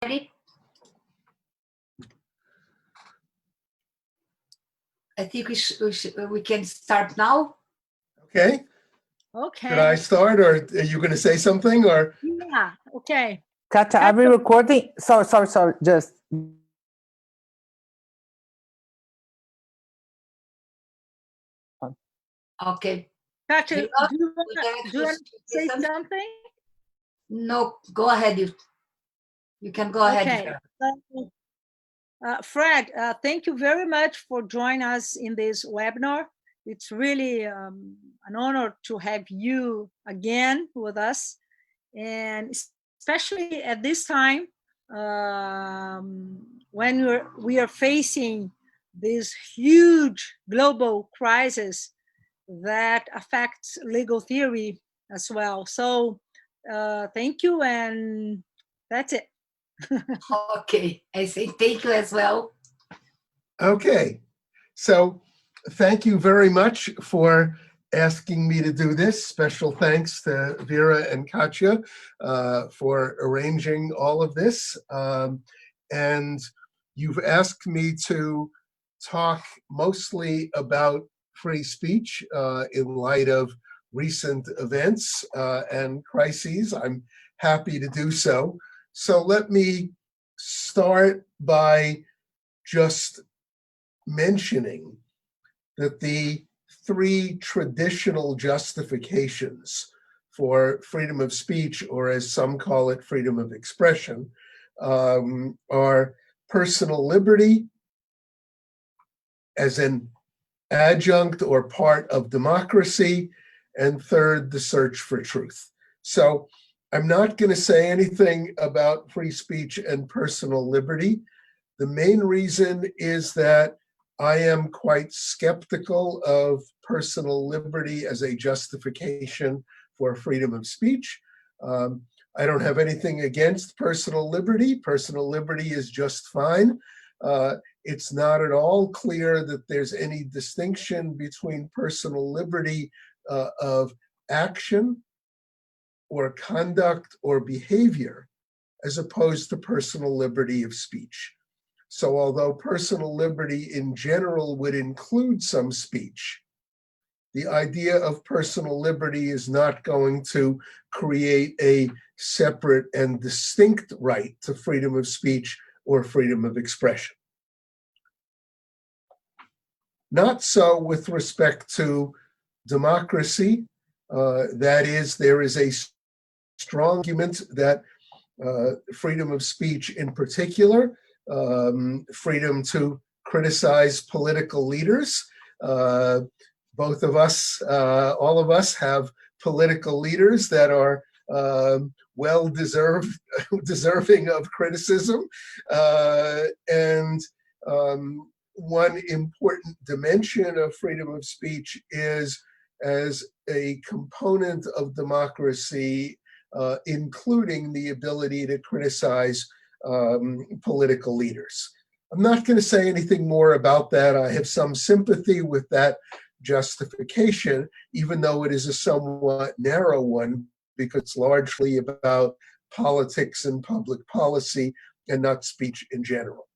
Ready? I think we can start now. Okay. Okay. Should I start, or are you going to say something, or? Yeah. Okay. Katja, are we recording? Sorry. Just. Okay. Katja, do you want want to say something? No, go ahead. You can go ahead. Okay. Fred, thank you very much for joining us in this webinar. It's really an honor to have you again with us, and especially at this time when we are facing this huge global crisis that affects legal theory as well. So thank you, and that's it. Okay, I say thank you as well. Okay, so thank you very much for asking me to do this. Special thanks to Vera and Katja for arranging all of this. And you've asked me to talk mostly about free speech in light of recent events and crises. I'm happy to do so. So let me start by just mentioning that the three traditional justifications for freedom of speech, or as some call it, freedom of expression, are personal liberty as an adjunct or part of democracy, and third, the search for truth. So I'm not going to say anything about free speech and personal liberty. The main reason is that I am quite skeptical of personal liberty as a justification for freedom of speech. I don't have anything against personal liberty. Personal liberty is just fine. It's not at all clear that there's any distinction between personal liberty of action or conduct or behavior as opposed to personal liberty of speech. So although personal liberty in general would include some speech, the idea of personal liberty is not going to create a separate and distinct right to freedom of speech or freedom of expression. Not so with respect to democracy. That is, there is a strong argument that freedom of speech in particular, freedom to criticize political leaders. Both of us, all of us have political leaders that are deserving of criticism. And one important dimension of freedom of speech is as a component of democracy, including the ability to criticize political leaders. I'm not going to say anything more about that. I have some sympathy with that justification, even though it is a somewhat narrow one, because it's largely about politics and public policy and not speech in general.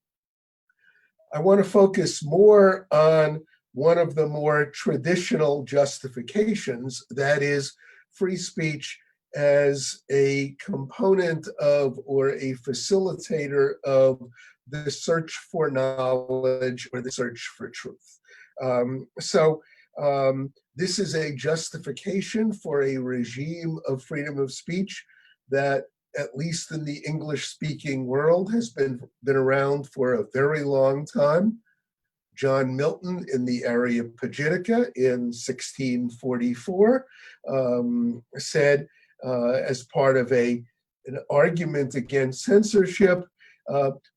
I want to focus more on one of the more traditional justifications, that is free speech as a component of or a facilitator of the search for knowledge or the search for truth. This is a justification for a regime of freedom of speech that, at least in the English-speaking world, has been around for a very long time. John Milton in the Areopagitica in 1644 said, as part of an argument against censorship,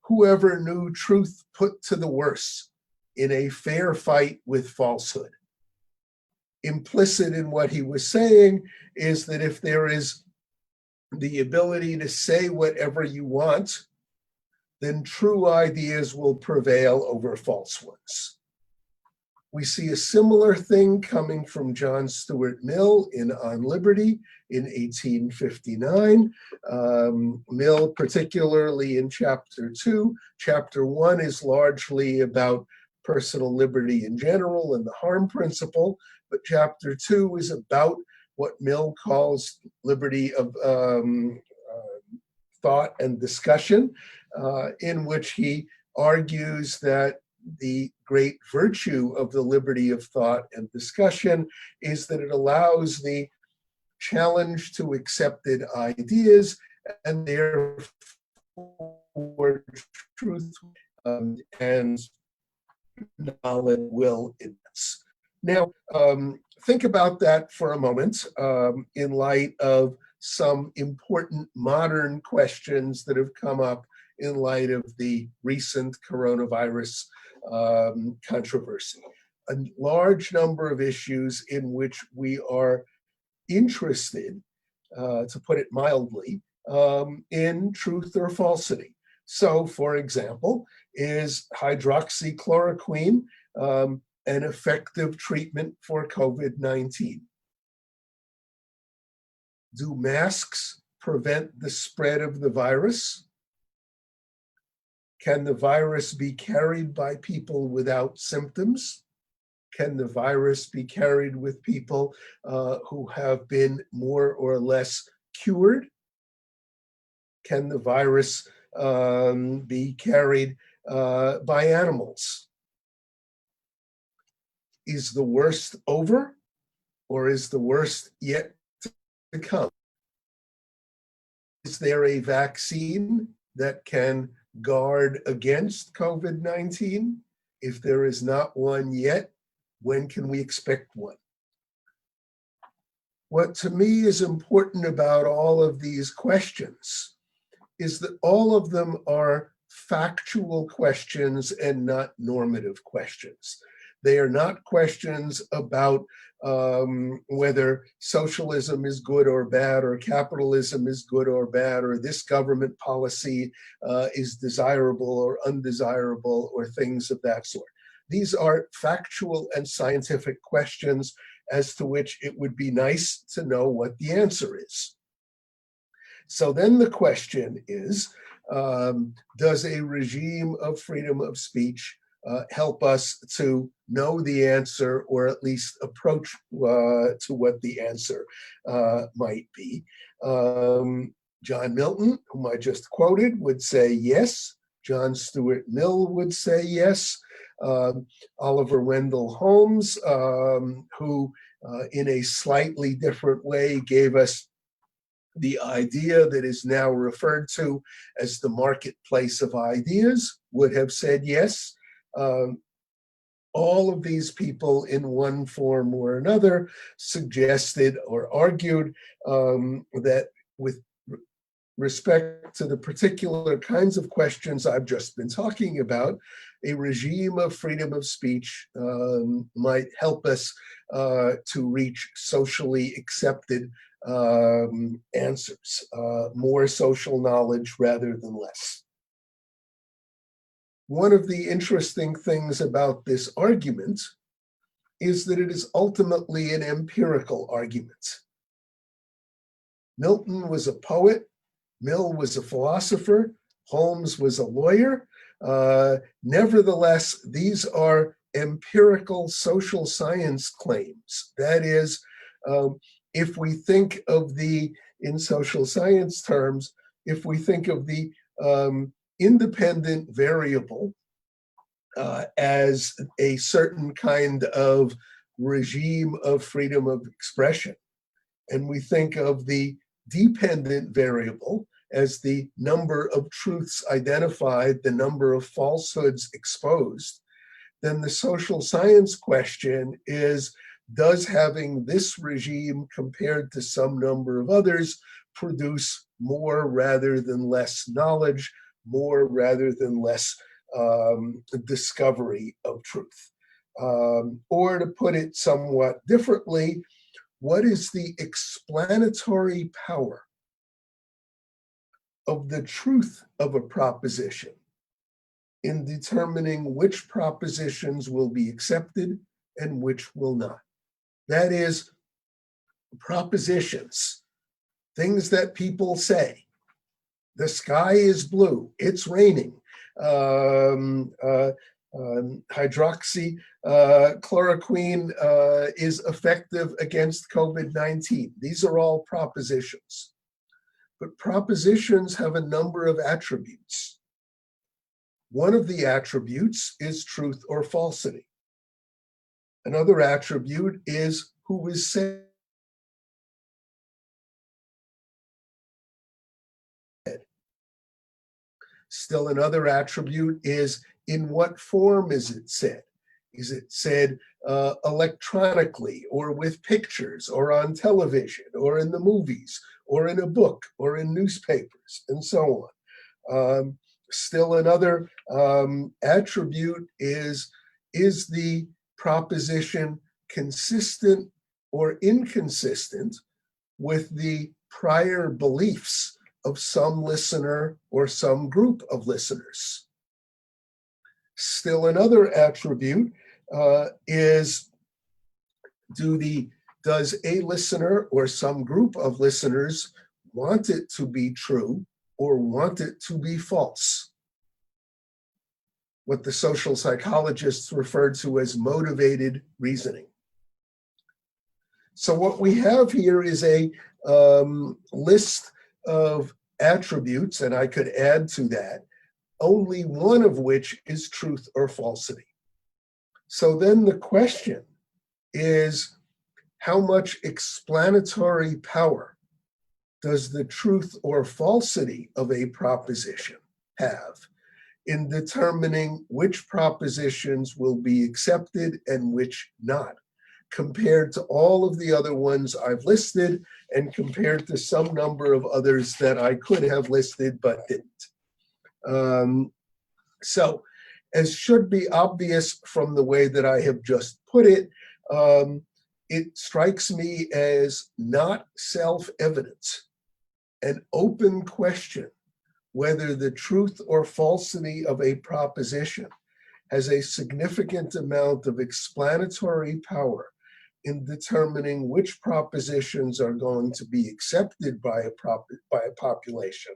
whoever knew truth put to the worse in a fair fight with falsehood. Implicit in what he was saying is that if there is the ability to say whatever you want, then true ideas will prevail over false ones. We see a similar thing coming from John Stuart Mill in On Liberty in 1859. Mill, particularly in Chapter 2. Chapter 1 is largely about personal liberty in general and the harm principle, but Chapter 2 is about what Mill calls liberty of thought and discussion, in which he argues that the great virtue of the liberty of thought and discussion is that it allows the challenge to accepted ideas and therefore truth and knowledge will advance. Now, think about that for a moment in light of some important modern questions that have come up in light of the recent coronavirus controversy. A large number of issues in which we are interested, to put it mildly, in truth or falsity. So, for example, is hydroxychloroquine an effective treatment for COVID-19? Do masks prevent the spread of the virus? Can the virus be carried by people without symptoms? Can the virus be carried with people who have been more or less cured? Can the virus be carried by animals? Is the worst over, or is the worst yet to come? Is there a vaccine that can guard against COVID-19? If there is not one yet, when can we expect one? What to me is important about all of these questions is that all of them are factual questions and not normative questions. They are not questions about whether socialism is good or bad, or capitalism is good or bad, or this government policy is desirable or undesirable, or things of that sort. These are factual and scientific questions as to which it would be nice to know what the answer is. So then the question is, does a regime of freedom of speech help us to know the answer, or at least approach to what the answer might be? John Milton, whom I just quoted, would say yes. John Stuart Mill would say yes. Oliver Wendell Holmes, who in a slightly different way gave us the idea that is now referred to as the marketplace of ideas, would have said yes. All of these people in one form or another suggested or argued that with respect to the particular kinds of questions I've just been talking about, a regime of freedom of speech might help us to reach socially accepted answers, more social knowledge rather than less. One of the interesting things about this argument is that it is ultimately an empirical argument. Milton was a poet, Mill was a philosopher, Holmes was a lawyer. Nevertheless, these are empirical social science claims. That is, if we think of in social science terms, if we think of the independent variable as a certain kind of regime of freedom of expression, and we think of the dependent variable as the number of truths identified, the number of falsehoods exposed, then the social science question is, does having this regime compared to some number of others produce more rather than less knowledge, more rather than less discovery of truth? Or to put it somewhat differently, what is the explanatory power of the truth of a proposition in determining which propositions will be accepted and which will not. That is, propositions, things that people say. The sky is blue, it's raining. Hydroxychloroquine is effective against COVID-19. These are all propositions. But propositions have a number of attributes. One of the attributes is truth or falsity. Another attribute is who is said. Still another attribute is in what form is it said? Is it said electronically or with pictures or on television or in the movies or in a book or in newspapers and so on? Still another attribute is the proposition consistent or inconsistent with the prior beliefs of some listener or some group of listeners? Still another attribute is does a listener or some group of listeners want it to be true or want it to be false? What the social psychologists refer to as motivated reasoning. So what we have here is a list of attributes, and I could add to that, only one of which is truth or falsity. So then the question is, how much explanatory power does the truth or falsity of a proposition have in determining which propositions will be accepted and which not, compared to all of the other ones I've listed and compared to some number of others that I could have listed but didn't. So, as should be obvious from the way that I have just put it, it strikes me as not self-evident, an open question whether the truth or falsity of a proposition has a significant amount of explanatory power in determining which propositions are going to be accepted by a population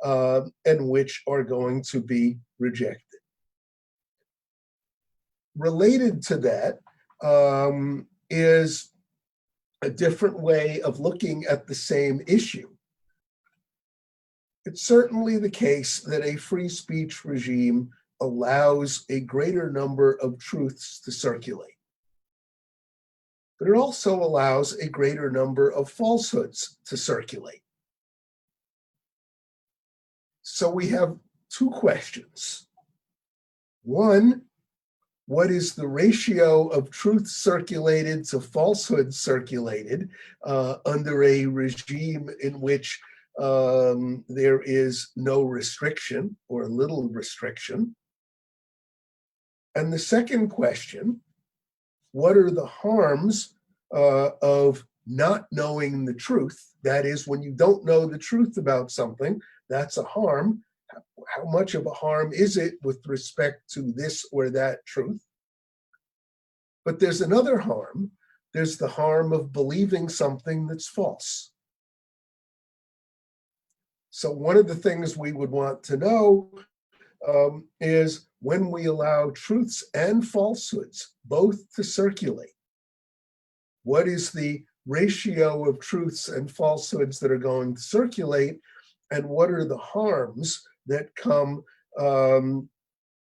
and which are going to be rejected. Related to that is a different way of looking at the same issue. It's certainly the case that a free speech regime allows a greater number of truths to circulate. But it also allows a greater number of falsehoods to circulate. So we have two questions. One, what is the ratio of truth circulated to falsehood circulated under a regime in which there is no restriction or little restriction? And the second question, what are the harms of not knowing the truth? That is, when you don't know the truth about something, that's a harm. How much of a harm is it with respect to this or that truth? But there's another harm. There's the harm of believing something that's false. So one of the things we would want to know is when we allow truths and falsehoods both to circulate, what is the ratio of truths and falsehoods that are going to circulate, and what are the harms that come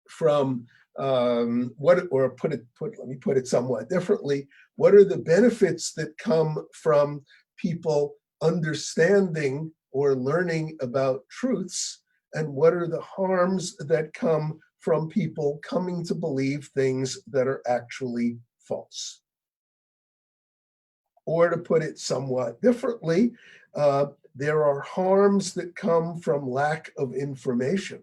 from let me put it somewhat differently. What are the benefits that come from people understanding or learning about truths, and what are the harms that come from people coming to believe things that are actually false? Or to put it somewhat differently, there are harms that come from lack of information,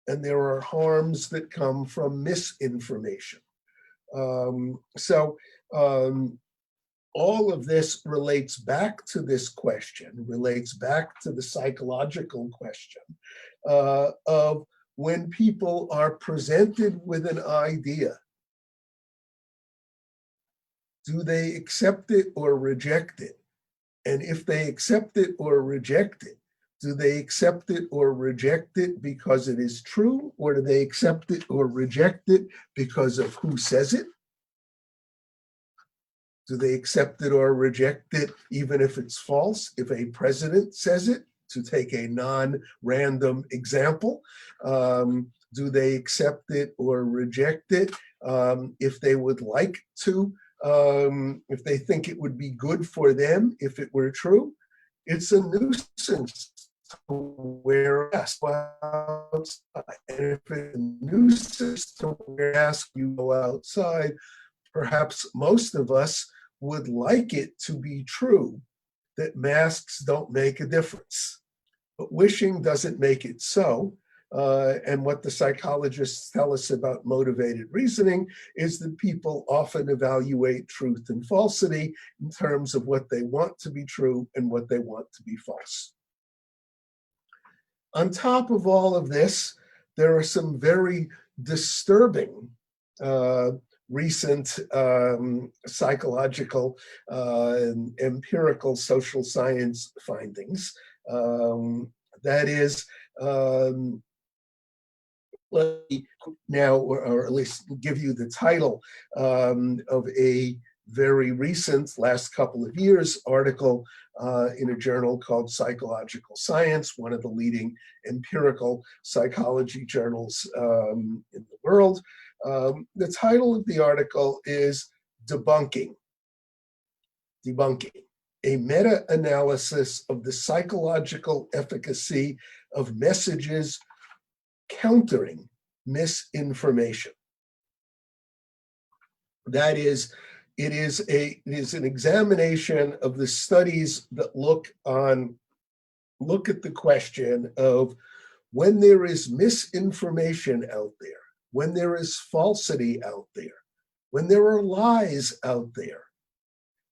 and there are harms that come from misinformation. All of this relates back to this question, relates back to the psychological question of when people are presented with an idea Do they accept it or reject it? And if they accept it or reject it, do they accept it or reject it because it is true, or do they accept it or reject it because of who says it? Do they accept it or reject it even if it's false? If a president says it, to take a non-random example, do they accept it or reject it if they would like to, if they think it would be good for them if it were true? It's a nuisance to wear a mask outside. And if it's a nuisance to wear a mask, you go outside, perhaps most of us would like it to be true that masks don't make a difference. But wishing doesn't make it so. And what the psychologists tell us about motivated reasoning is that people often evaluate truth and falsity in terms of what they want to be true and what they want to be false. On top of all of this, there are some very disturbing recent psychological and empirical social science findings. That is, let me now, or at least give you the title of a very recent, last couple of years, article in a journal called Psychological Science, one of the leading empirical psychology journals in the world. The title of the article is Debunking, a meta-analysis of the psychological efficacy of messages countering misinformation. That is, it is an examination of the studies that look at the question of when there is misinformation out there, when there is falsity out there, when there are lies out there,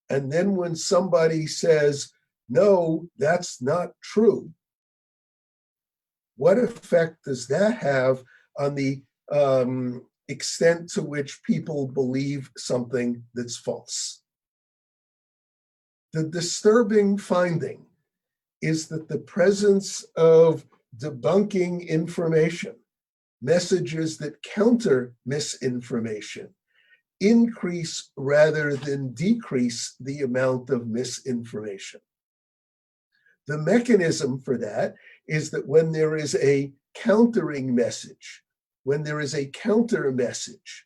and then when somebody says, no, that's not true, what effect does that have on the extent to which people believe something that's false? The disturbing finding is that the presence of debunking information, messages that counter misinformation, increase rather than decrease the amount of misinformation. The mechanism for that is that when there is a countering message, when there is a counter message,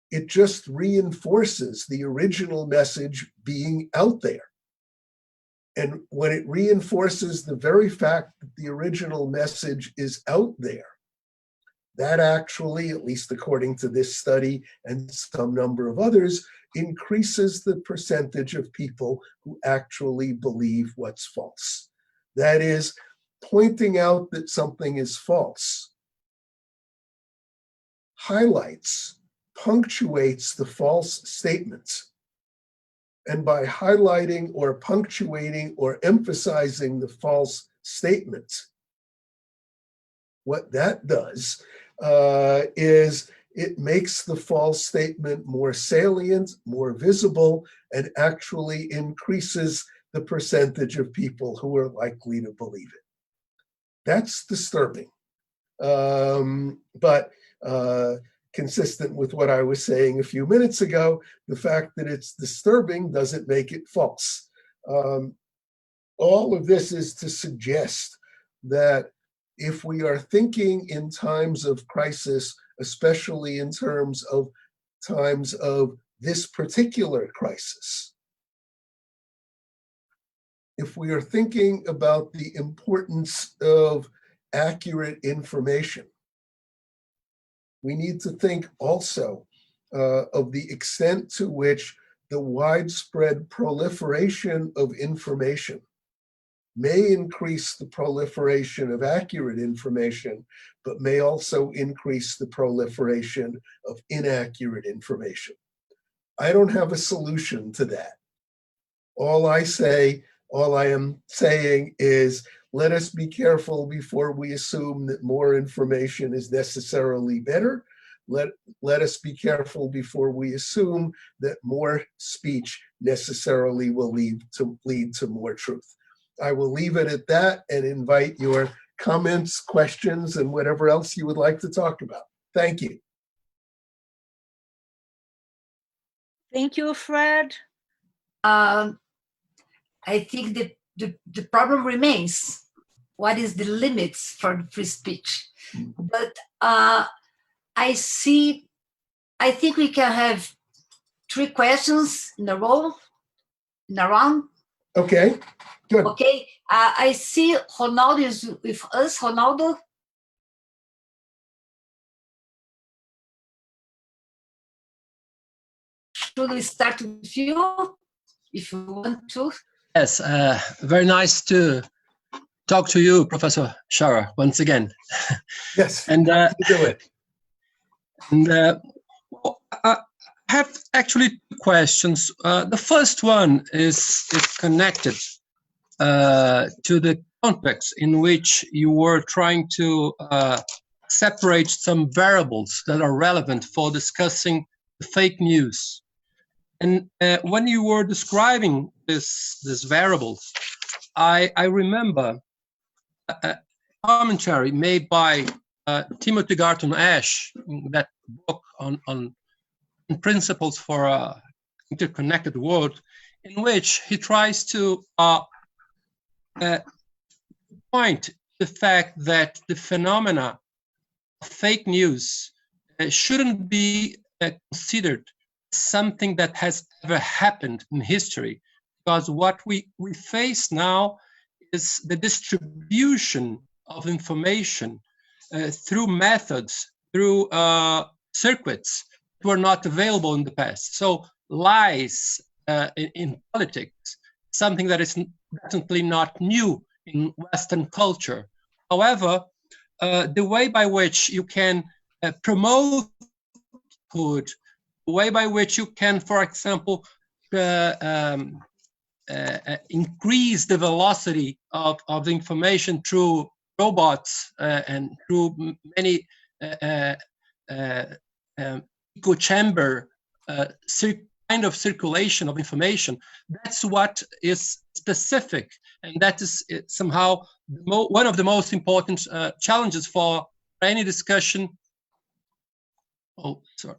it just reinforces the original message being out there. And when it reinforces the very fact that the original message is out there, that actually, at least according to this study and some number of others, increases the percentage of people who actually believe what's false. That is, pointing out that something is false highlights, punctuates the false statements. And by highlighting or punctuating or emphasizing the false statements, what that does is it makes the false statement more salient, more visible, and actually increases the percentage of people who are likely to believe it. That's disturbing. But consistent with what I was saying a few minutes ago, the fact that it's disturbing doesn't make it false. All of this is to suggest that if we are thinking in times of crisis, especially in terms of times of this particular crisis, if we are thinking about the importance of accurate information, we need to think also of the extent to which the widespread proliferation of information may increase the proliferation of accurate information, but may also increase the proliferation of inaccurate information. I don't have a solution to that. All I am saying is, let us be careful before we assume that more information is necessarily better. let us be careful before we assume that more speech necessarily will lead to more truth. I will leave it at that and invite your comments, questions, and whatever else you would like to talk about. Thank you. Thank you, Fred. I think the problem remains. What is the limits for free speech? But I think we can have 3 questions in a round. Okay, good. Okay, I see Ronaldo is with us. Ronaldo? Should we start with you, if you want to? Yes, very nice to talk to you, Professor Schauer, once again. Yes, And happy to do it. Well, I have actually 2 questions. The first one is connected to the context in which you were trying to separate some variables that are relevant for discussing the fake news. And when you were describing this variables, I remember a commentary made by Timothy Garton Ash, that book on principles for an interconnected world, in which he tries to point the fact that the phenomena of fake news shouldn't be considered something that has ever happened in history, because what we face now is the distribution of information through methods, through circuits that were not available in the past. So lies in politics, something that is definitely not new in Western culture. However, the way by which you can promote food, the way by which you can, for example, increase the velocity of the information through robots and through many echo chamber kind of circulation of information. That's what is specific, and that is somehow one of the most important challenges for any discussion. Oh, sorry.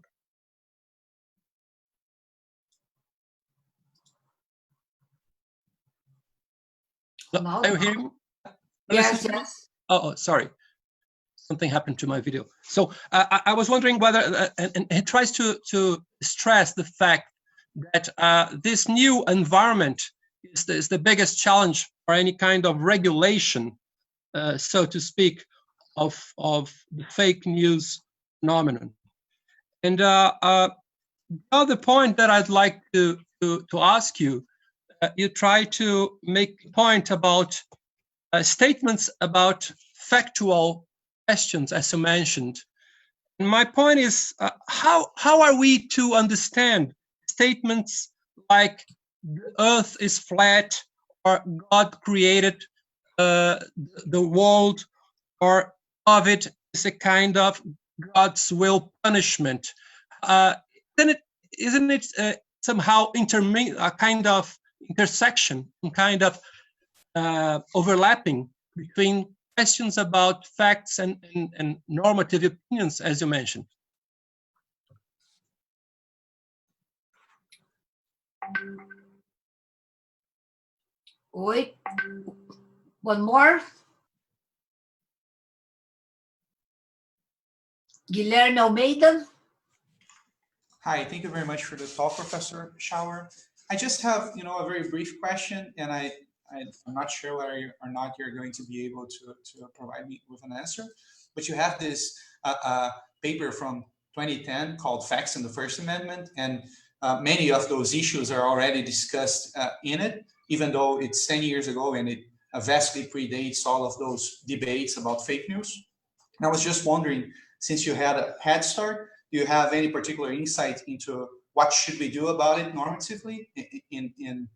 No. Are you hearing me? Yes, yes. Oh, sorry. Something happened to my video. So I was wondering whether, and it tries to stress the fact that this new environment is the biggest challenge for any kind of regulation, so to speak, of the fake news phenomenon. And the other point that I'd like to ask you, you try to make a point about statements about factual questions, as you mentioned. And my point is, how are we to understand statements like the earth is flat, or God created the world, or COVID is a kind of God's will punishment? Isn't it somehow a kind of intersection, a kind of overlapping between questions about facts and normative opinions, as you mentioned? Wait, one more. Guilherme Almeida. Hi, thank you very much for the talk, Professor Schauer. I just have, a very brief question, and I'm not sure whether or not you're going to be able to provide me with an answer. But you have this paper from 2010 called Facts in the First Amendment, and many of those issues are already discussed in it, even though it's 10 years ago and it vastly predates all of those debates about fake news. And I was just wondering, since you had a head start, do you have any particular insight into what should we do about it normatively in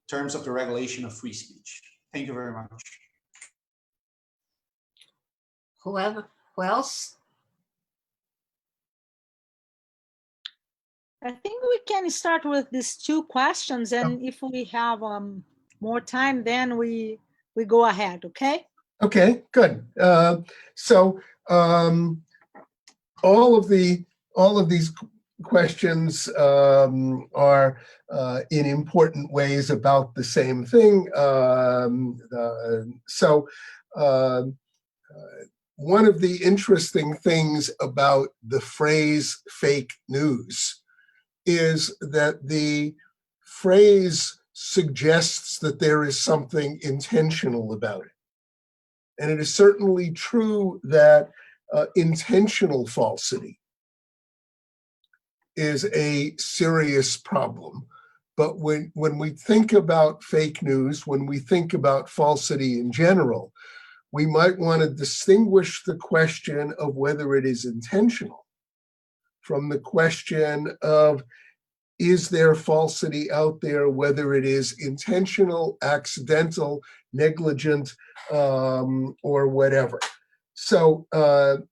terms of the regulation of free speech? Thank you very much. Who else? I think we can start with these two questions, and if we have more time, then we go ahead. Okay. Okay, good. So all of these questions are in important ways about the same thing. One of the interesting things about the phrase fake news is that the phrase suggests that there is something intentional about it. And it is certainly true that intentional falsity is a serious problem. But when we think about fake news, when we think about falsity in general, we might want to distinguish the question of whether it is intentional from the question of, is there falsity out there, whether it is intentional, accidental, negligent, or whatever. So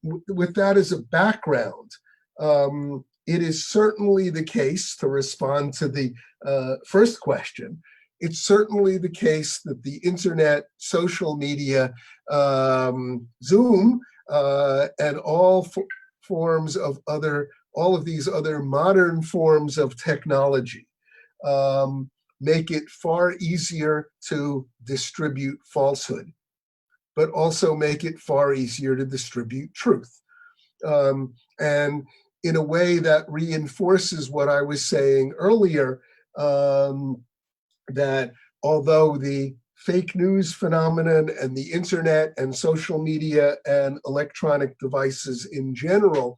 with that as a background, it is certainly the case, to respond to the first question, it's certainly the case that the internet, social media, Zoom, and all forms of all of these other modern forms of technology make it far easier to distribute falsehood, but also make it far easier to distribute truth. And in a way that reinforces what I was saying earlier, that although the fake news phenomenon and the internet and social media and electronic devices in general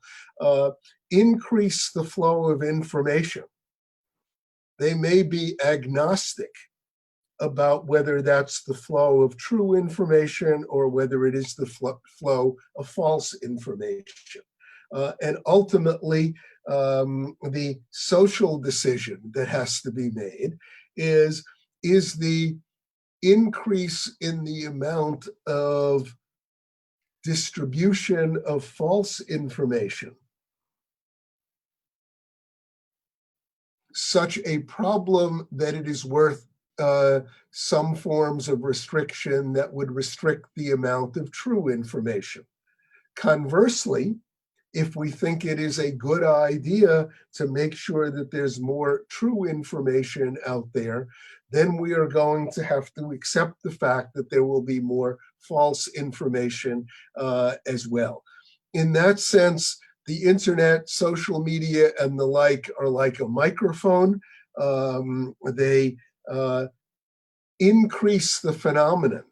increase the flow of information, they may be agnostic about whether that's the flow of true information or whether it is the flow of false information. And ultimately, the social decision that has to be made is the increase in the amount of distribution of false information such a problem that it is worth some forms of restriction that would restrict the amount of true information. Conversely, if we think it is a good idea to make sure that there's more true information out there, then we are going to have to accept the fact that there will be more false information as well. In that sense, the internet, social media, and the like are like a microphone. They increase the phenomenon,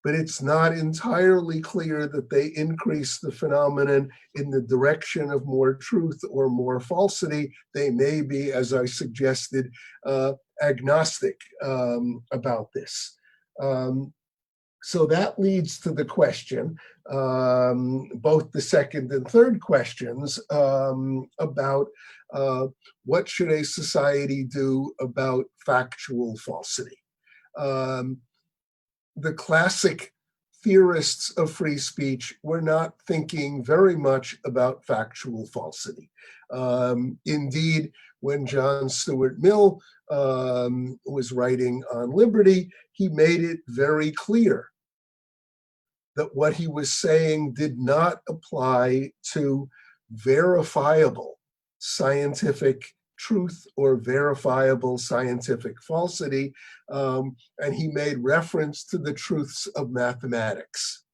but it's not entirely clear that they increase the phenomenon in the direction of more truth or more falsity. They may be, as I suggested, agnostic about this. So that leads to the question, both the second and third questions, about what should a society do about factual falsity. The classic theorists of free speech were not thinking very much about factual falsity. Indeed, when John Stuart Mill was writing on liberty, he made it very clear that what he was saying did not apply to verifiable scientific truth or verifiable scientific falsity, and he made reference to the truths of mathematics.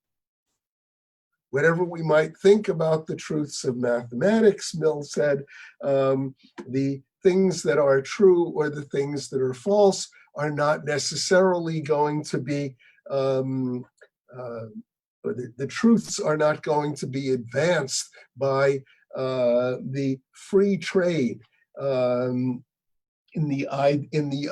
Whatever we might think about the truths of mathematics, Mill said, the things that are true or the things that are false are not necessarily going to be, or the truths are not going to be advanced by the free trade in the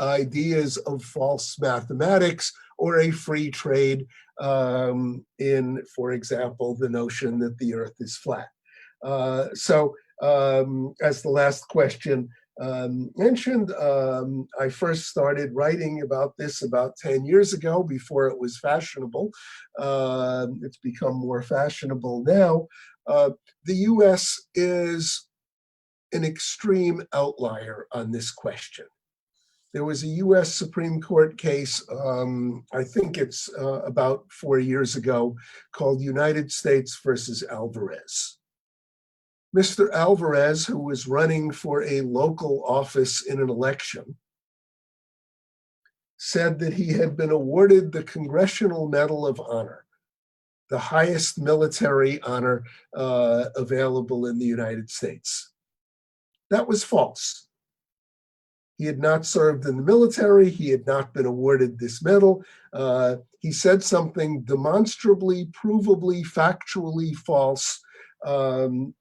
ideas of false mathematics, or a free trade in, for example, the notion that the earth is flat. So as the last question mentioned, I first started writing about this about 10 years ago, before it was fashionable. It's become more fashionable now. The US is an extreme outlier on this question. There was a US Supreme Court case, I think it's about 4 years ago, called United States versus Alvarez. Mr. Alvarez, who was running for a local office in an election, said that he had been awarded the Congressional Medal of Honor, the highest military honor available in the United States. That was false. He had not served in the military. He had not been awarded this medal. He said something demonstrably, provably, factually false, and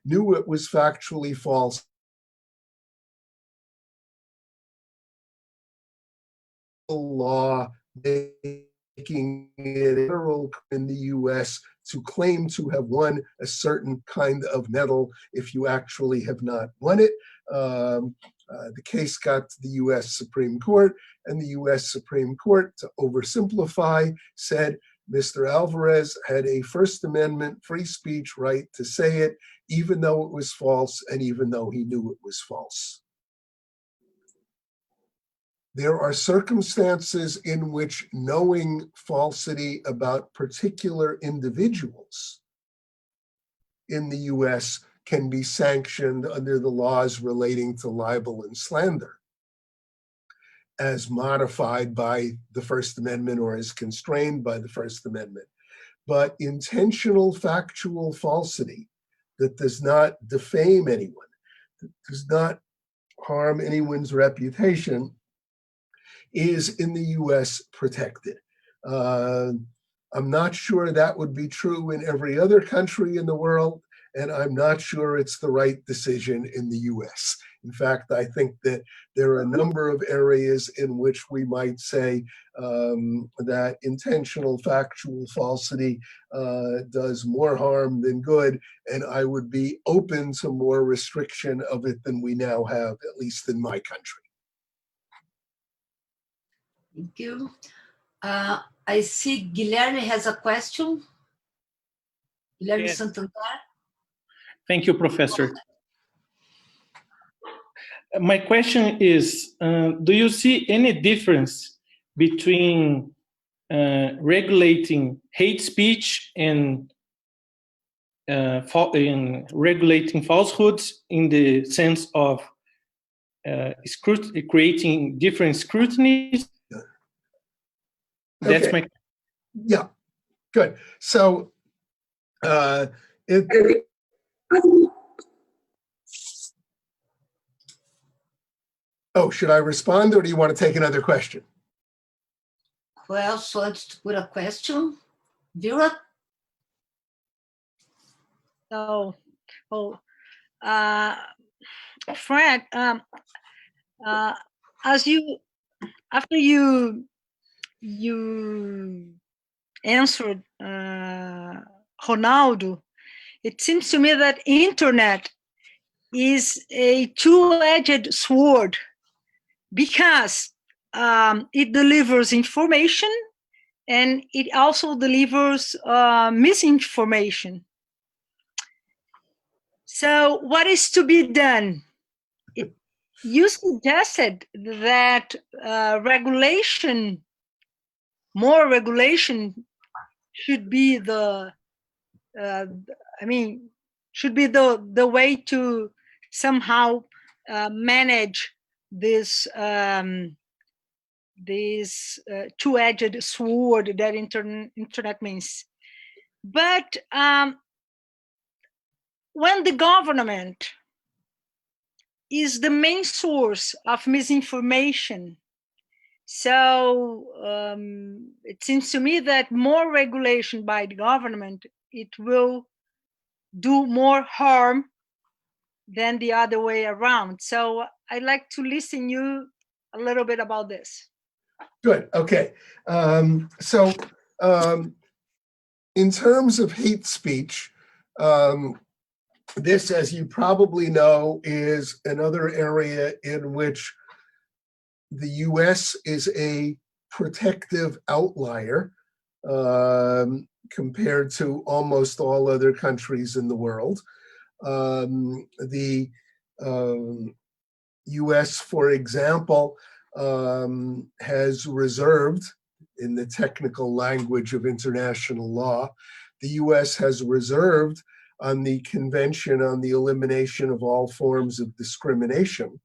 knew it was factually false. Law making it illegal in the US to claim to have won a certain kind of medal if you actually have not won it. The case got to the US Supreme Court, and the US Supreme Court, to oversimplify, said Mr. Alvarez had a First Amendment free speech right to say it, even though it was false and even though he knew it was false. There are circumstances in which knowing falsity about particular individuals in the US can be sanctioned under the laws relating to libel and slander, as modified by the First Amendment or as constrained by the First Amendment. But intentional factual falsity that does not defame anyone, that does not harm anyone's reputation, is in the US protected. I'm not sure that would be true in every other country in the world, and I'm not sure it's the right decision in the US. In fact, I think that there are a number of areas in which we might say that intentional factual falsity does more harm than good, and I would be open to more restriction of it than we now have, at least in my country. Thank you. I see Guilherme has a question. Guilherme Yes. Santander. Thank you, Professor. My question is, do you see any difference between regulating hate speech and regulating falsehoods in the sense of creating different scrutinies? That's Okay. my. Yeah, good. So oh, should I respond or do you want to take another question? Who else wants to put a question? Vera? So, Fred, after you answered Ronaldo, it seems to me that internet is a two-edged sword because it delivers information and it also delivers misinformation. So what is to be done? You suggested that more regulation should be the way to somehow manage this two-edged sword that internet means. But when the government is the main source of misinformation, so it seems to me that more regulation by the government, it will do more harm than the other way around. So I'd like to listen you a little bit about this. Good, okay. In terms of hate speech, this, as you probably know, is another area in which the US is a protective outlier compared to almost all other countries in the world. The US, for example, has reserved, in the technical language of international law, the US has reserved on the Convention on the Elimination of All Forms of Discrimination,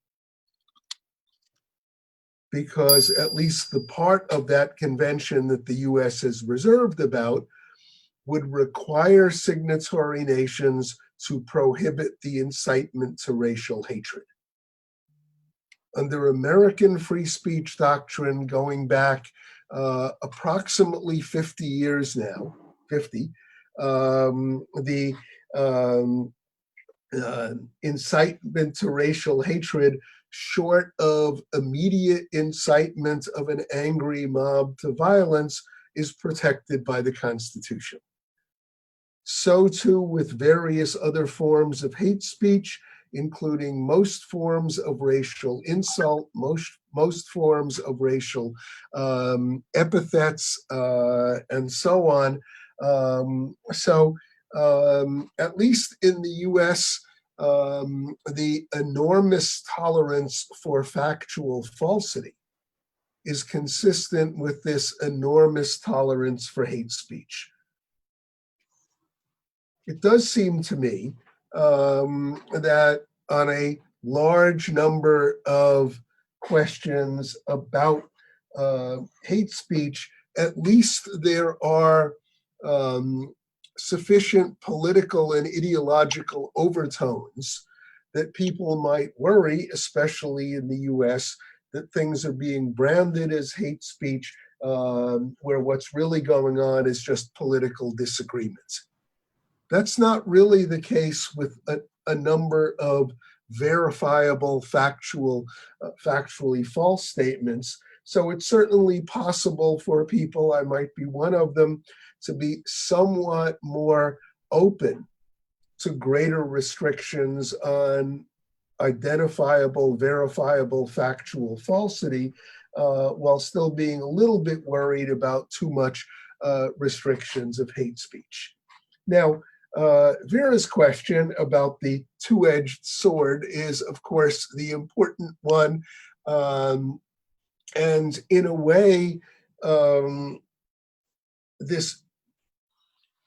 because at least the part of that convention that the US has reserved about would require signatory nations to prohibit the incitement to racial hatred. Under American free speech doctrine, going back approximately 50 years now, 50, the incitement to racial hatred, short of immediate incitement of an angry mob to violence, is protected by the Constitution. So too with various other forms of hate speech, including most forms of racial insult, most forms of racial epithets, and so on. At least in the US, the enormous tolerance for factual falsity is consistent with this enormous tolerance for hate speech. It does seem to me that on a large number of questions about hate speech, at least there are sufficient political and ideological overtones that people might worry, especially in the US, that things are being branded as hate speech, where what's really going on is just political disagreements. That's not really the case with a number of verifiable, factually false statements. So it's certainly possible for people, I might be one of them, to be somewhat more open to greater restrictions on identifiable, verifiable, factual falsity, while still being a little bit worried about too much restrictions of hate speech. Now, Vera's question about the two-edged sword is, of course, the important one. And in a way, the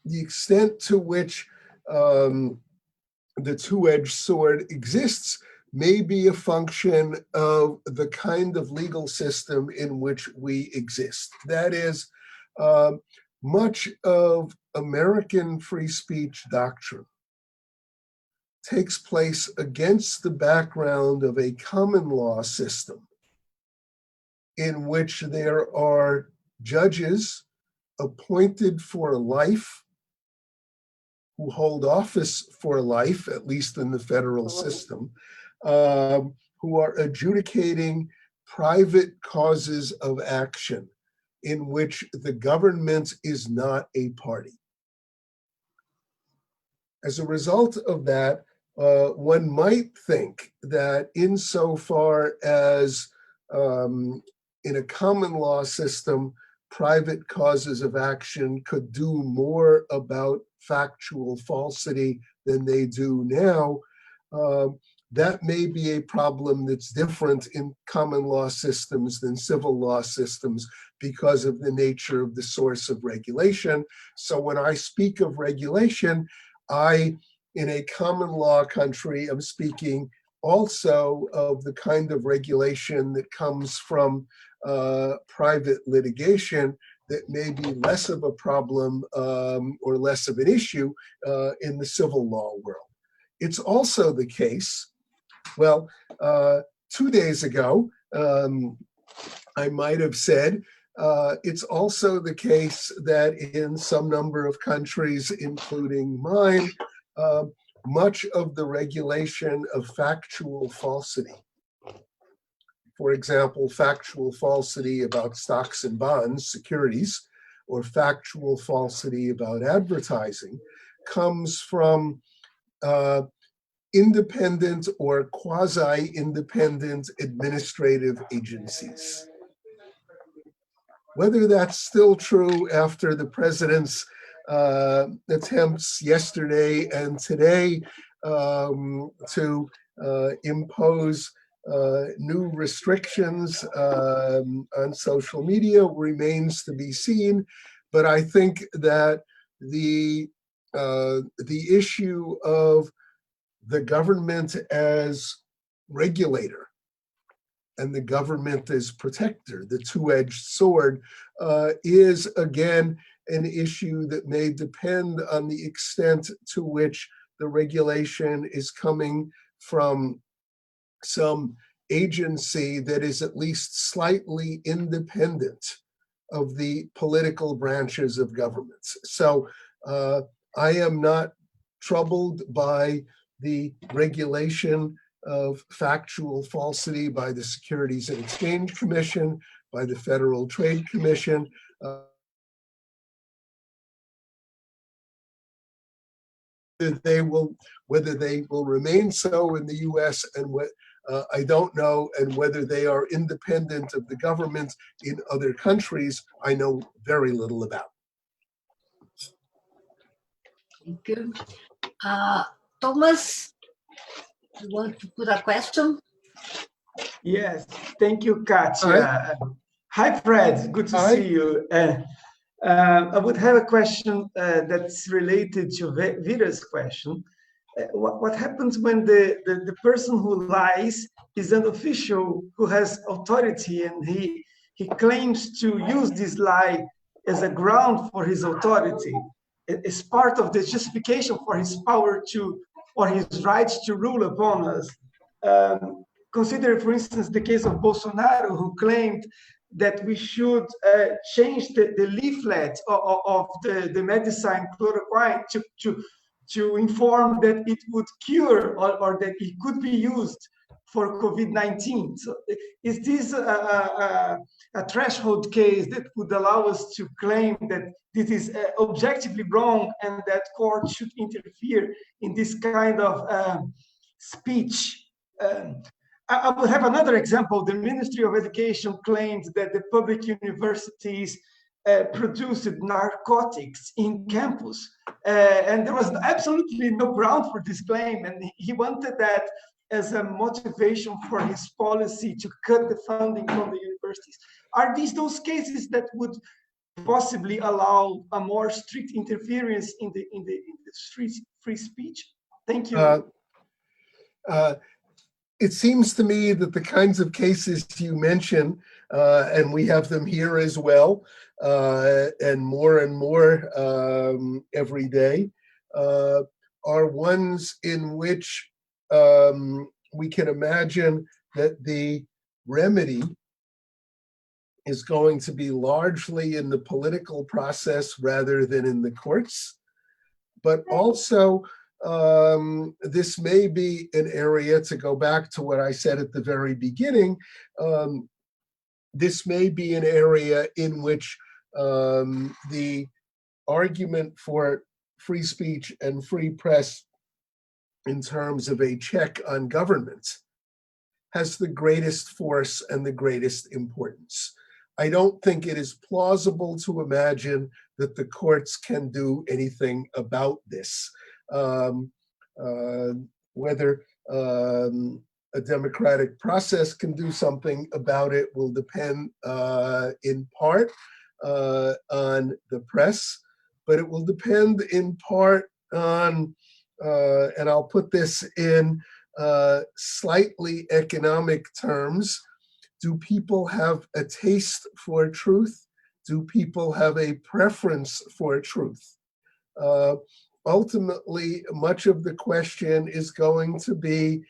extent to which the two-edged sword exists may be a function of the kind of legal system in which we exist. That is, much of American free speech doctrine takes place against the background of a common law system in which there are judges appointed for life who hold office for life, at least in the federal system, who are adjudicating private causes of action in which the government is not a party. As a result of that, one might think that insofar as in a common law system, private causes of action could do more about factual falsity than they do now, that may be a problem that's different in common law systems than civil law systems because of the nature of the source of regulation. So when I speak of regulation, I, in a common law country, am speaking also of the kind of regulation that comes from private litigation that may be less of a problem or less of an issue in the civil law world. It's also the case, well, 2 days ago, I might have said, it's also the case that in some number of countries, including mine, much of the regulation of factual falsity, for example, factual falsity about stocks and bonds, securities, or factual falsity about advertising, comes from independent or quasi-independent administrative agencies. Whether that's still true after the president's attempts yesterday and today to impose new restrictions on social media remains to be seen. But I think that the issue of the government as regulator and the government as protector, the two-edged sword, is again an issue that may depend on the extent to which the regulation is coming from some agency that is at least slightly independent of the political branches of governments. So I am not troubled by the regulation of factual falsity by the Securities and Exchange Commission, by the Federal Trade Commission. Whether they will remain so in the U.S. and what I don't know, and whether they are independent of the government in other countries, I know very little about. Thank you. Thomas, you want to put a question? Yes, thank you, Katia. Hi, Fred. Good to see you. I would have a question that's related to Vira's question. What happens when the person who lies is an official who has authority, and he claims to use this lie as a ground for his authority, as part of the justification for his power to, or his rights to rule upon us? Consider, for instance, the case of Bolsonaro, who claimed that we should change the leaflet of the medicine chloroquine to inform that it would cure, or that it could be used for COVID-19. So is this a threshold case that would allow us to claim that this is objectively wrong and that courts should interfere in this kind of speech? I will have another example. The Ministry of Education claimed that the public universities produced narcotics in campus, and there was absolutely no ground for this claim, and he wanted that as a motivation for his policy to cut the funding from the universities. Are these those cases that would possibly allow a more strict interference in the free speech? Thank you. It seems to me that the kinds of cases you mention, and we have them here as well, and more every day, are ones in which we can imagine that the remedy is going to be largely in the political process rather than in the courts. But also, this may be an area, to go back to what I said at the very beginning, this may be an area in which the argument for free speech and free press in terms of a check on government has the greatest force and the greatest importance. I don't think it is plausible to imagine that the courts can do anything about this. Whether a democratic process can do something about it will depend in part on the press, but it will depend in part on, and I'll put this in slightly economic terms, do people have a taste for truth? Do people have a preference for truth? Ultimately, much of the question is going to be,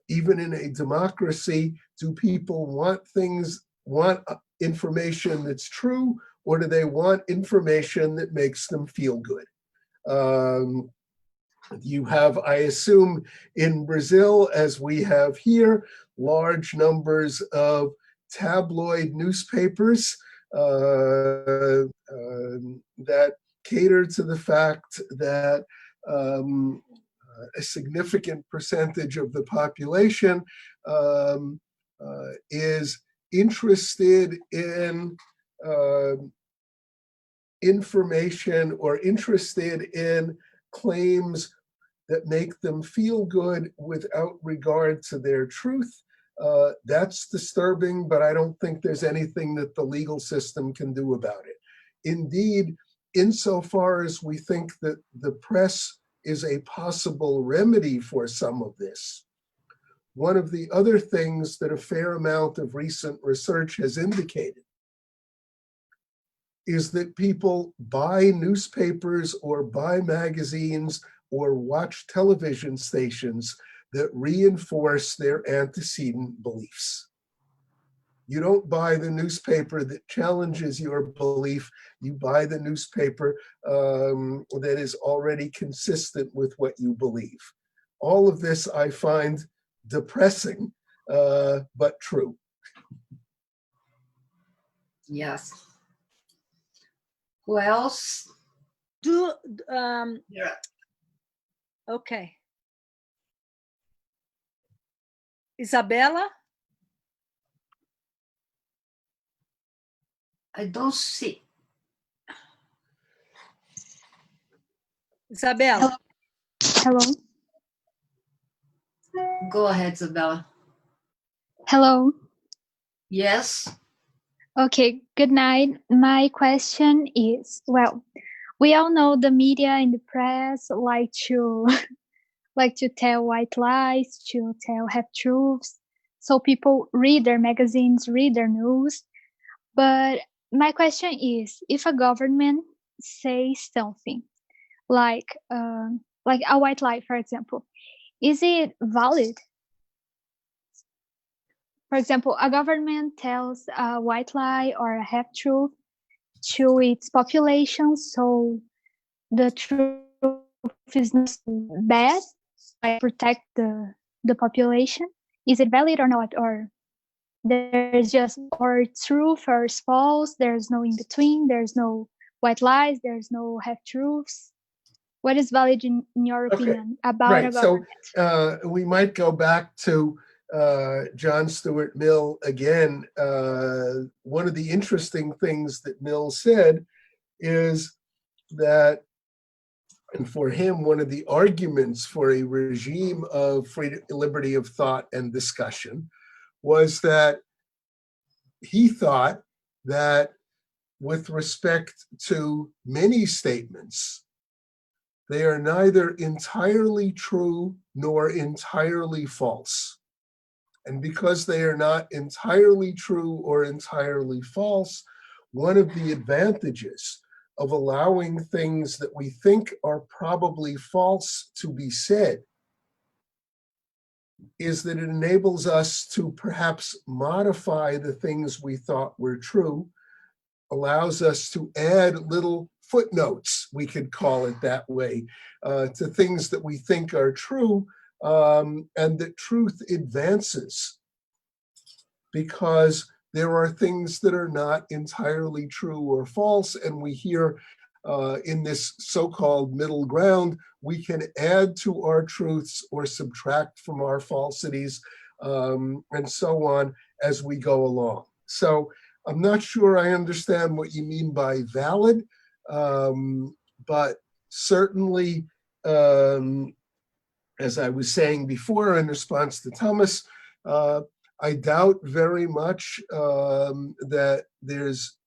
even in a democracy, do people want information that's true, or do they want information that makes them feel good? You have, I assume, in Brazil, as we have here, large numbers of tabloid newspapers that cater to the fact that a significant percentage of the population is interested in information or interested in claims that make them feel good without regard to their truth, that's disturbing, but I don't think there's anything that the legal system can do about it. Indeed, insofar as we think that the press is a possible remedy for some of this, one of the other things that a fair amount of recent research has indicated is that people buy newspapers or buy magazines or watch television stations that reinforce their antecedent beliefs. You don't buy the newspaper that challenges your belief. You buy the newspaper that is already consistent with what you believe. All of this I find depressing, but true. Yes. Who else? Yeah. Okay. Isabella? I don't see. Isabella. Hello. Go ahead, Isabella. Hello. Yes. Okay, good night. My question is, well, we all know the media and the press like to like to tell white lies, to tell half truths. So people read their magazines, read their news. But my question is, if a government says something like a white lie, for example, is it valid? For example, a government tells a white lie or a half truth to its population, so the truth is not bad, like protect the population. Is it valid or not? Or there's just or truth or false, there's no in between, there's no white lies, there's no half truths. What is valid in your opinion about a government? So we might go back to John Stuart Mill again. One of the interesting things that Mill said is that, and for him, one of the arguments for a regime of freedom, liberty of thought and discussion was that he thought that with respect to many statements, they are neither entirely true nor entirely false. And because they are not entirely true or entirely false, one of the advantages of allowing things that we think are probably false to be said is that it enables us to perhaps modify the things we thought were true, allows us to add little footnotes, we could call it that way, to things that we think are true, and that truth advances because there are things that are not entirely true or false, and we hear in this so-called middle ground, we can add to our truths or subtract from our falsities, and so on as we go along. So I'm not sure I understand what you mean by valid, but certainly, as I was saying before in response to Thomas, I doubt very much that there's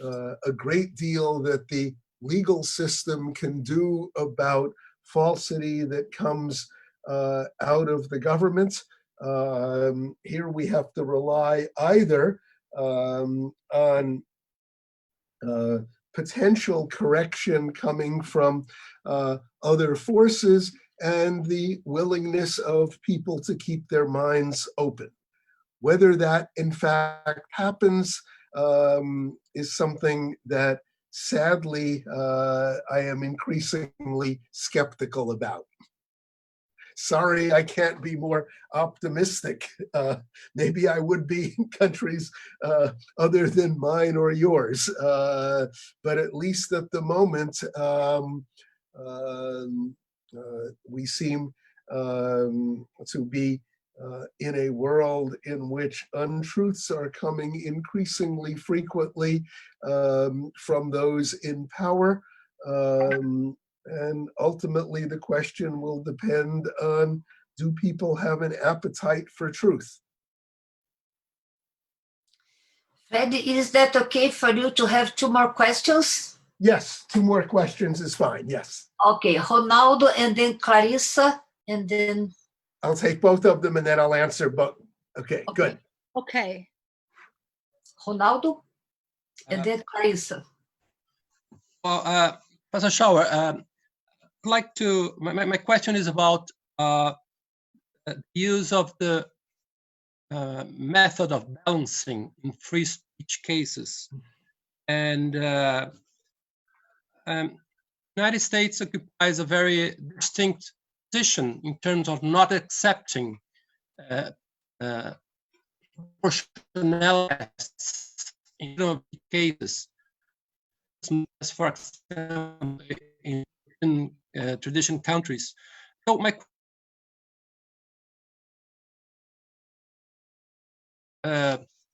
a great deal that the legal system can do about falsity that comes out of the government. Here we have to rely either on potential correction coming from other forces and the willingness of people to keep their minds open. Whether that in fact happens is something that sadly I am increasingly skeptical about. Sorry, I can't be more optimistic. Maybe I would be in countries other than mine or yours, but at least at the moment, we seem to be in a world in which untruths are coming increasingly frequently from those in power, And ultimately, the question will depend on, do people have an appetite for truth? Fred, is that okay for you to have 2 more questions? Yes, 2 more questions is fine, yes. Okay, Ronaldo and then Clarissa, and then... I'll take both of them and then I'll answer both. Okay, good. Okay. Ronaldo and then Clarissa. Well, Professor Schauer, I'd like to, my question is about the use of the method of balancing in free speech cases. And United States occupies a very distinct position in terms of not accepting proportionality tests in cases. As for example, in traditional countries. So my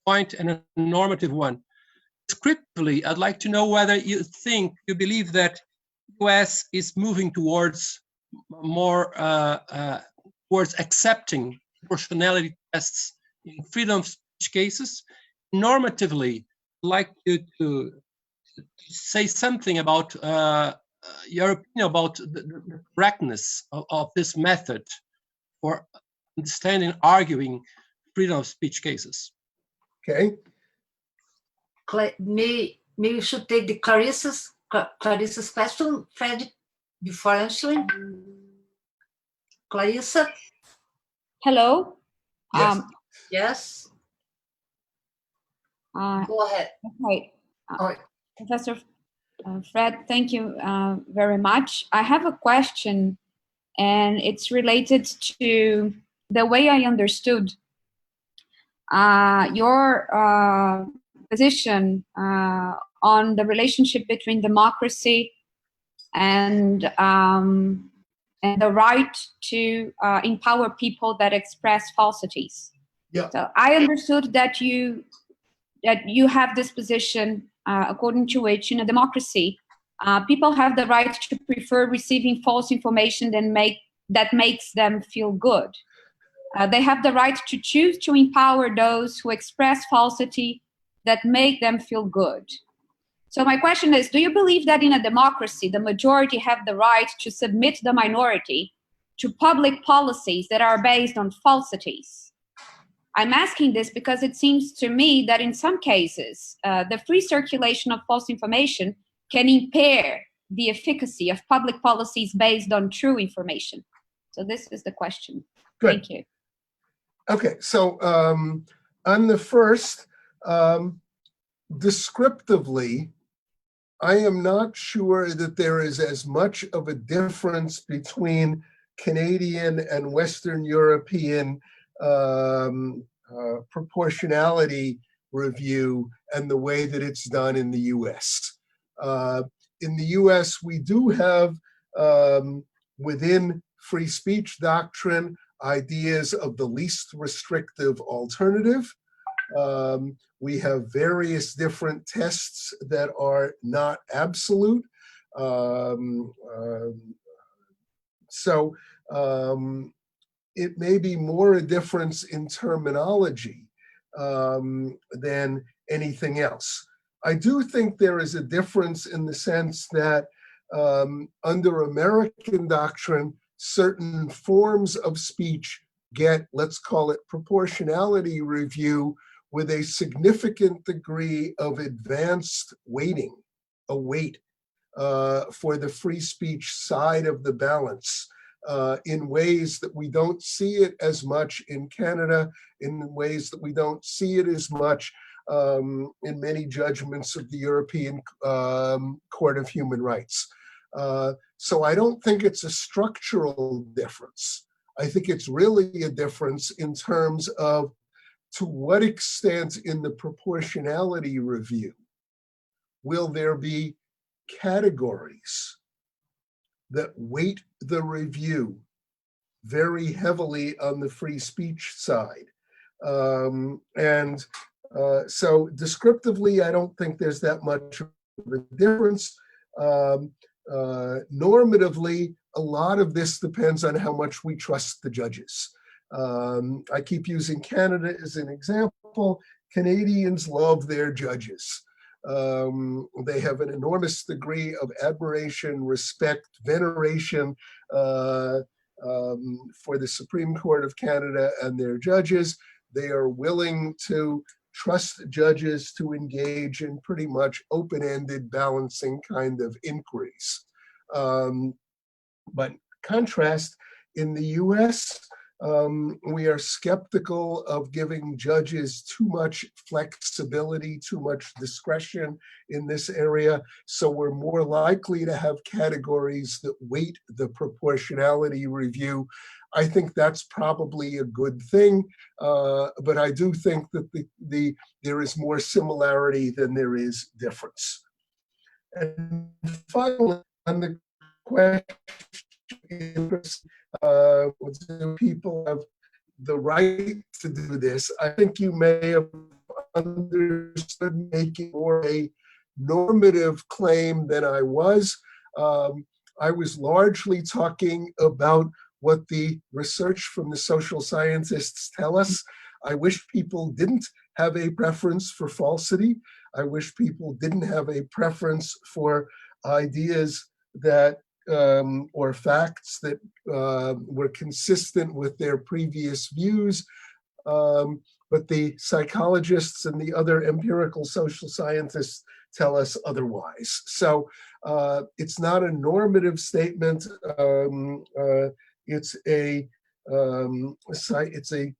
point and a normative one. Descriptively, I'd like to know whether you believe that US is moving towards more towards accepting proportionality tests in freedom of speech cases. Normatively, I'd like you to say something about your opinion about the correctness of this method for understanding, arguing freedom of speech cases. Okay. Maybe you should take the Clarissa's question, Fred, before answering. Clarissa? Hello? Yes. Yes. Go ahead. Okay. Professor Fred, thank you very much. I have a question, and it's related to the way I understood your position on the relationship between democracy and the right to empower people that express falsities. Yeah. So I understood that you have this position according to which in a democracy, people have the right to prefer receiving false information that makes them feel good. They have the right to choose to empower those who express falsity that make them feel good. So my question is, do you believe that in a democracy, the majority have the right to submit the minority to public policies that are based on falsities? I'm asking this because it seems to me that in some cases, the free circulation of false information can impair the efficacy of public policies based on true information. So this is the question. Good. Thank you. Okay, so on the first, descriptively, I am not sure that there is as much of a difference between Canadian and Western European proportionality review and the way that it's done in the US. In the US, we do have within free speech doctrine ideas of the least restrictive alternative. We have various different tests that are not absolute. It may be more a difference in terminology than anything else. I do think there is a difference in the sense that under American doctrine, certain forms of speech get, let's call it proportionality review, with a significant degree of advanced weighting, a weight for the free speech side of the balance in ways that we don't see it as much in Canada, in ways that we don't see it as much in many judgments of the European Court of Human Rights. So I don't think it's a structural difference. I think it's really a difference in terms of to what extent in the proportionality review will there be categories that weight the review very heavily on the free speech side. So descriptively, I don't think there's that much of a difference. normatively, a lot of this depends on how much we trust the judges. I keep using Canada as an example. Canadians love their judges. They have an enormous degree of admiration, respect, veneration for the Supreme Court of Canada and their judges. They are willing to trust judges to engage in pretty much open-ended, balancing kind of inquiries. But contrast, in the US, we are skeptical of giving judges too much flexibility, too much discretion in this area. So we're more likely to have categories that weight the proportionality review. I think that's probably a good thing, but I do think that there is more similarity than there is difference. And finally, on the question, do people have the right to do this? I think you may have understood making more a normative claim than I was. I was largely talking about what the research from the social scientists tell us. I wish people didn't have a preference for falsity. I wish people didn't have a preference for ideas that or facts that were consistent with their previous views. But the psychologists and the other empirical social scientists tell us otherwise. So it's not a normative statement. It's a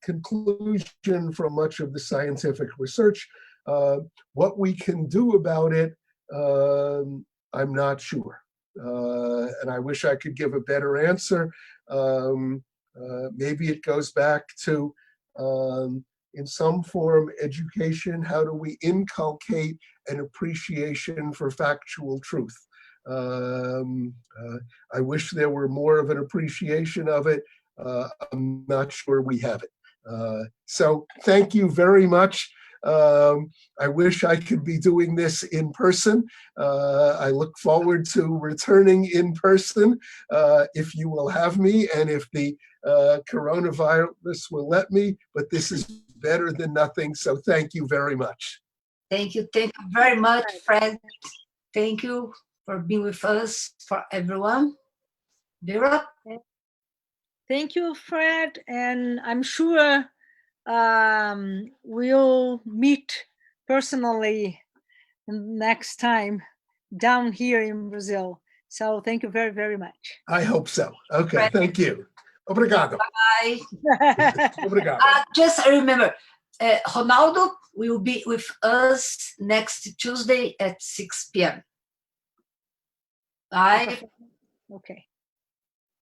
conclusion from much of the scientific research. What we can do about it, I'm not sure. And I wish I could give a better answer. Maybe it goes back to, in some form, education. How do we inculcate an appreciation for factual truth? I wish there were more of an appreciation of it. I'm not sure we have it. So thank you very much. I wish I could be doing this in person. I look forward to returning in person if you will have me and if the coronavirus will let me, but this is better than nothing. So thank you very much. Thank you very much, Fred. Thank you for being with us, for everyone. Vera? Thank you, Fred, and I'm sure we'll meet personally next time down here in Brazil. So thank you very, very much. I hope so. Okay, thank you. Obrigado. Bye. Obrigado. Just remember, Ronaldo will be with us next Tuesday at 6 p.m. Bye. Okay.